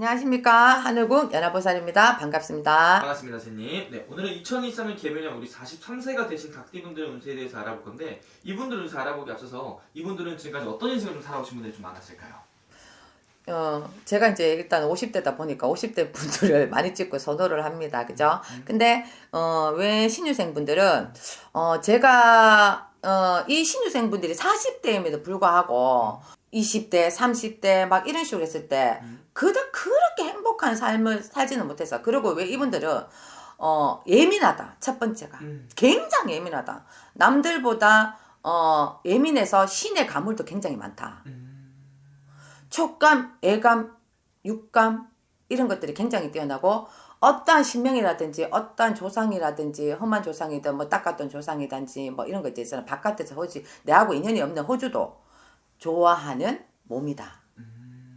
안녕하십니까. 하늘궁 연합보살입니다. 반갑습니다. 반갑습니다, 선생님. 네, 오늘은 2023년 개묘년 우리 43세가 되신 각띠분들의 운세에 대해서 알아볼 건데 이분들 운세 알아보기 앞서서 이분들은 지금까지 어떤 인생을 좀 살아오신 분들이 좀 많았을까요? 제가 이제 일단 50대다 보니까 50대 분들을 많이 찍고 선호를 합니다. 그죠? 근데, 왜 신유생 분들은, 제가, 이 신유생 분들이 40대임에도 불구하고 20대, 30대 막 이런 식으로 했을 때, 그렇게 행복한 삶을 살지는 못해서. 그리고 왜 이분들은, 예민하다. 첫 번째가. 굉장히 예민하다. 남들보다, 예민해서 신의 가물도 굉장히 많다. 촉감, 애감, 육감 이런 것들이 굉장히 뛰어나고 어떠한 신명이라든지 어떠한 조상이라든지 험한 조상이든 뭐 닦았던 조상이든지 뭐 이런 것들 있잖아. 바깥에서 호지 내하고 인연이 없는 호주도 좋아하는 몸이다.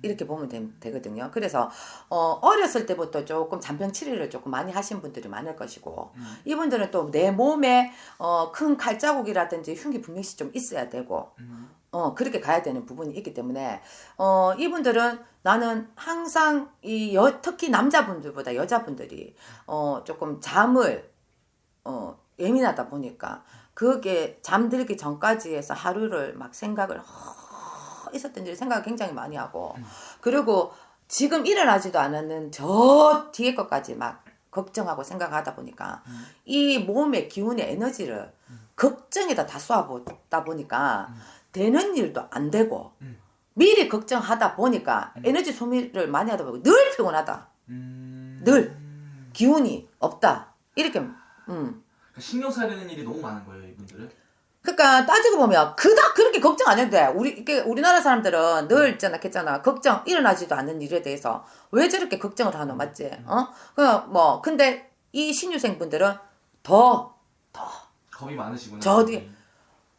이렇게 보면 되거든요. 그래서 어렸을 때부터 조금 잔병 치료를 조금 많이 하신 분들이 많을 것이고 이분들은 또 내 몸에 큰 칼자국이라든지 흉기 분명시 좀 있어야 되고 그렇게 가야 되는 부분이 있기 때문에, 이분들은 나는 항상 특히 남자분들보다 여자분들이, 조금 잠을, 예민하다 보니까, 그게 잠들기 전까지 해서 하루를 막 생각을, 있었던 일을 생각을 굉장히 많이 하고, 그리고 지금 일어나지도 않았는 저 뒤에 것까지 막 걱정하고 생각하다 보니까, 이 몸의 기운의 에너지를 걱정에다 다 쏘아보다 보니까, 되는 일도 안 되고 미리 걱정하다 보니까 에너지 소비를 많이 하다 보니까 늘 피곤하다. 늘 기운이 없다. 이렇게 그러니까 신경 써야 되는 일이 너무 많은 거예요, 이분들은. 그러니까 따지고 보면 그닥 그렇게 걱정 안 해도 돼. 우리나라 사람들은 늘 있잖아, 했잖아. 걱정 일어나지도 않는 일에 대해서 왜 저렇게 걱정을 하노, 맞지? 근데 이 신유생 분들은 더 겁이 많으시구나.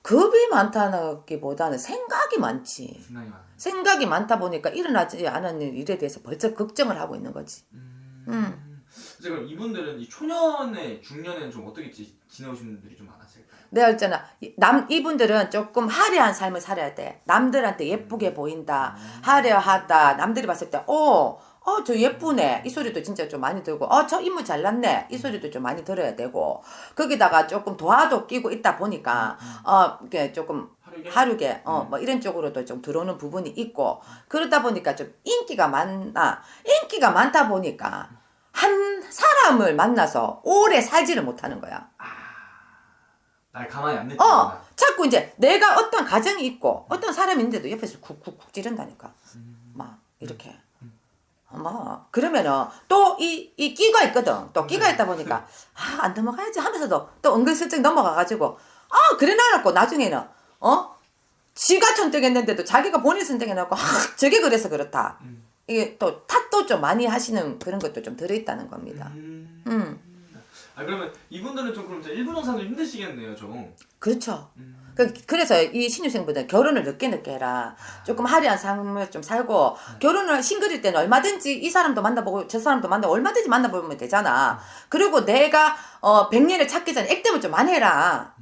겁이 많다기보다는 생각이 많지. 생각이 많다 보니까 일어나지 않은 일에 대해서 벌써 걱정을 하고 있는 거지. 그럼 이분들은 이 초년에 중년에는 좀 어떻게 지내오신 분들이 좀 많았을까요? 내가 했잖아. 이분들은 조금 화려한 삶을 살아야 돼. 남들한테 예쁘게 보인다. 화려하다. 남들이 봤을 때, 저 예쁘네. 이 소리도 진짜 좀 많이 들고, 저 인물 잘났네. 이 소리도 좀 많이 들어야 되고, 거기다가 조금 도화도 끼고 있다 보니까, 이게 조금 하루게, 뭐 이런 쪽으로도 좀 들어오는 부분이 있고, 그러다 보니까 좀 인기가 많다 보니까, 한 사람을 만나서 오래 살지를 못하는 거야. 날 가만히 안 냅두는구나. 자꾸 이제 내가 어떤 가정이 있고, 어떤 사람이 있는데도 옆에서 쿡쿡쿡 찌른다니까. 막, 이렇게. 그러면은 또 이 끼가 있거든. 또 끼가 있다 보니까 안 넘어가야지 하면서도 또 은근슬쩍 넘어가가지고 그래 놔놓고 나중에는 지가 천득했는데도 자기가 본인 선택해놓고 저게 그래서 그렇다. 이게 또 탓도 좀 많이 하시는 그런 것도 좀 들어있다는 겁니다. 그러면 이분들은 좀 그럼 일부 정상들 힘드시겠네요, 좀. 그렇죠. 그래서 이 신유생분들 결혼을 늦게 해라. 조금 화려한 삶을 좀 살고 결혼을 싱글일 때는 얼마든지 이 사람도 만나보고 저 사람도 만나고 얼마든지 만나보면 되잖아. 그리고 내가 100년을 찾기 전에 액땜을 좀 많이 해라.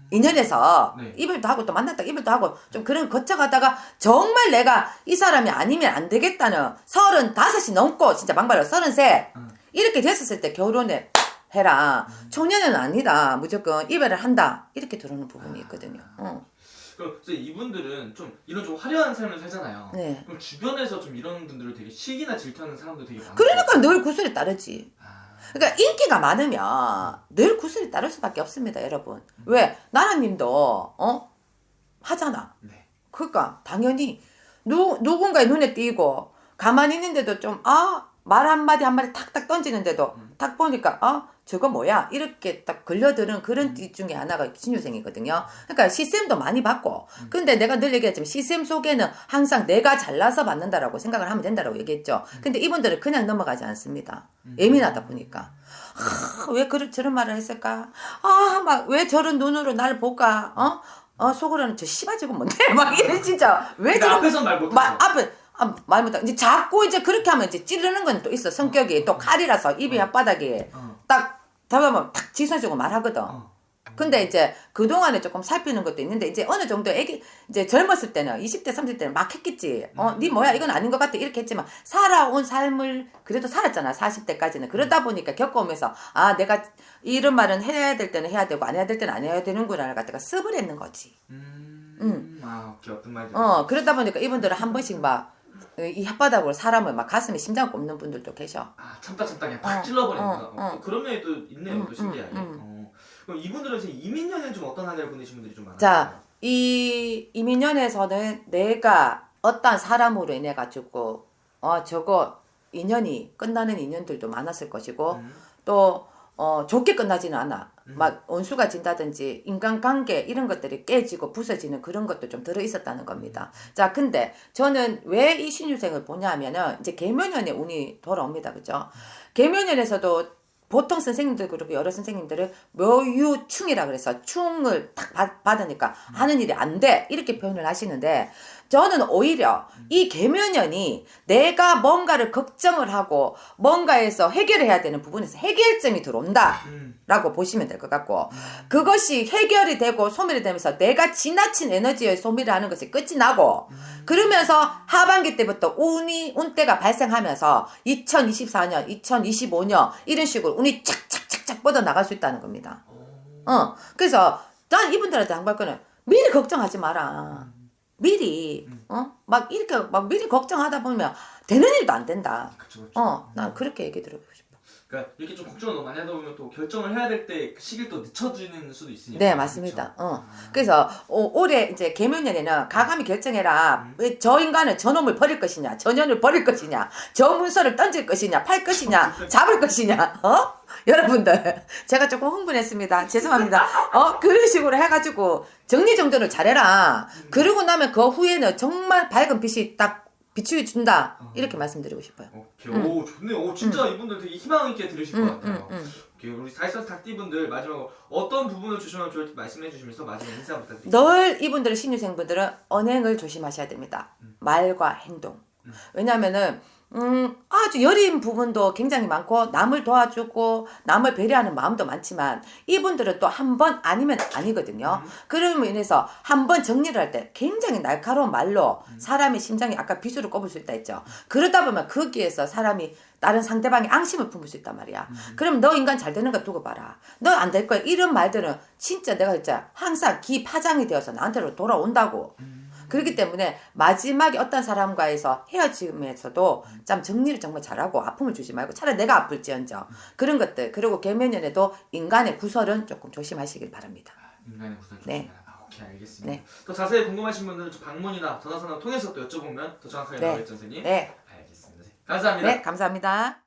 인연에서 이별도 하고 또 만났다 이별도 하고 좀 그런 거쳐가다가 정말 내가 이 사람이 아니면 안 되겠다는 35이 넘고 진짜 막말로 33 이렇게 됐었을 때 결혼을 해라. 초년은 아니다. 무조건 이별을 한다. 이렇게 들어오는 부분이 있거든요. 그럼 이분들은 좀 이런 좀 화려한 삶을 살잖아요. 네. 그럼 주변에서 좀 이런 분들을 되게 시기나 질투하는 사람도 되게 많아요. 그러니까 늘 구슬이 따르지. 그러니까 인기가 많으면 늘 구슬이 따를 수밖에 없습니다, 여러분. 왜? 나라님도 하잖아. 네. 그러니까 당연히 누군가의 눈에 띄고 가만히 있는데도 좀 말 한마디 한마디 탁탁 던지는데도 딱 보니까 저거 뭐야? 이렇게 딱 걸려드는 그런 띠 중에 하나가 신유생이거든요. 그러니까 시샘도 많이 받고 근데 내가 늘 얘기했지만 시샘 속에는 항상 내가 잘나서 받는다라고 생각을 하면 된다라고 얘기했죠. 근데 이분들은 그냥 넘어가지 않습니다. 예민하다 보니까 왜 저런 말을 했을까? 막 왜 저런 눈으로 날 볼까? 속으로는 저 씨바지고 뭔데? 막 이래 진짜 왜 저런 앞에서는 말 못하죠. 말 못하. 이제 자꾸 이제 그렇게 하면 이제 찌르는 건 또 있어. 성격이 또 칼이라서 입이 혓바닥에 딱 잡으면 탁 지서주고 말하거든. 근데 이제 그동안에 조금 살피는 것도 있는데 이제 어느 정도 이제 젊었을 때는 20대 30대는 막 했겠지. 니 뭐야 이건 아닌 것 같아 이렇게 했지만 살아온 삶을 그래도 살았잖아 40대까지는. 그러다 보니까 겪어오면서 아 내가 이런 말은 해야 될 때는 해야 되고 안 해야 될 때는 안 해야 되는구나를 갖다가 습을 했는 거지. 아, 오케이. 어떤 말인지. 그러다 보니까 이분들은 한 번씩 막 이 혓바닥으로 사람을 막 가슴에 심장 꼽는 분들도 계셔. 아, 참다 그냥 팍 찔러버리는구나. 어. 또 그런 면이 또 있네요. 또 신기하게. 그럼 이분들은 지금 이민년에 좀 어떤 한해를 보내신 분들이 좀 많아요? 자, 이 이민년에서는 내가 어떤 사람으로 인해 가지고 저거 인연이 끝나는 인연들도 많았을 것이고 또 좋게 끝나지는 않아. 막 원수가 진다든지 인간관계 이런 것들이 깨지고 부서지는 그런 것도 좀 들어 있었다는 겁니다. 자, 근데 저는 왜 이 신유생을 보냐면은 이제 계묘년에 운이 돌아옵니다. 그죠? 계묘년에서도 보통 선생님들 그리고 여러 선생님들은 묘유충이라 그래서 충을 딱 받으니까 하는 일이 안 돼 이렇게 표현을 하시는데 저는 오히려 이 계묘년이 내가 뭔가를 걱정을 하고 뭔가에서 해결해야 되는 부분에서 해결점이 들어온다 라고 보시면 될 것 같고 그것이 해결이 되고 소멸이 되면서 내가 지나친 에너지의 소비를 하는 것이 끝이 나고 그러면서 하반기 때부터 운때가 발생하면서 2024년 2025년 이런 식으로 운이 착착착착 뻗어나갈 수 있다는 겁니다. 그래서 난 이분들한테 당할 거는 미리 걱정하지 마라. 미리 막 이렇게 막 미리 걱정하다 보면 되는 일도 안 된다. 그쵸. 난 그렇게 얘기 들어보고 싶어. 그러니까 이렇게 좀 걱정을 너무 많이 하다 보면 또 결정을 해야 될 때 그 시기를 또 늦춰지는 수도 있으니까. 네, 맞습니다. 그래서 올해 이제 계묘년에는 가감히 결정해라. 저 인간은 저놈을 버릴 것이냐, 저 년을 버릴 것이냐, 저 문서를 던질 것이냐, 팔 것이냐, 잡을 것이냐. 여러분들 제가 조금 흥분했습니다. 죄송합니다. 그런 식으로 해가지고 정리정돈을 잘해라. 그러고 나면 그 후에는 정말 밝은 빛이 딱 비추어준다. 이렇게 말씀드리고 싶어요. 오케이. 오, 좋네요. 오, 진짜 이분들 되게 희망 있게 들으실 것 같아요. 오케이. 우리 사이선스 닭띠분들 마지막으로 어떤 부분을 조심하면 좋을지 말씀해 주시면서 마지막 인사 부탁드립니다. 늘 이분들 신유생분들은 언행을 조심하셔야 됩니다. 말과 행동. 왜냐면은 아주 여린 부분도 굉장히 많고 남을 도와주고 남을 배려하는 마음도 많지만 이분들은 또 한 번 아니면 아니거든요. 그럼으로 인해서 한 번 정리를 할 때 굉장히 날카로운 말로 사람의 심장이 아까 비수를 꼽을 수 있다 했죠. 그러다 보면 거기에서 사람이 다른 상대방이 앙심을 품을 수 있단 말이야. 그럼 너 인간 잘 되는 거 두고 봐라. 너 안 될 거야. 이런 말들은 진짜 내가 진짜 항상 기파장이 되어서 나한테로 돌아온다고. 그렇기 때문에 마지막에 어떤 사람과에서 헤어짐에서도 참 정리를 정말 잘하고 아픔을 주지 말고 차라리 내가 아플지언정 그런 것들 그리고 계면연에도 인간의 구설은 조금 조심하시길 바랍니다. 인간의 구설 조심해라. 네. 오케이, 알겠습니다. 네. 또 자세히 궁금하신 분들은 저 방문이나 전화선을 통해서 또 여쭤보면 더 정확하게 나오겠죠, 선생님? 네. 알겠습니다. 감사합니다. 네, 감사합니다.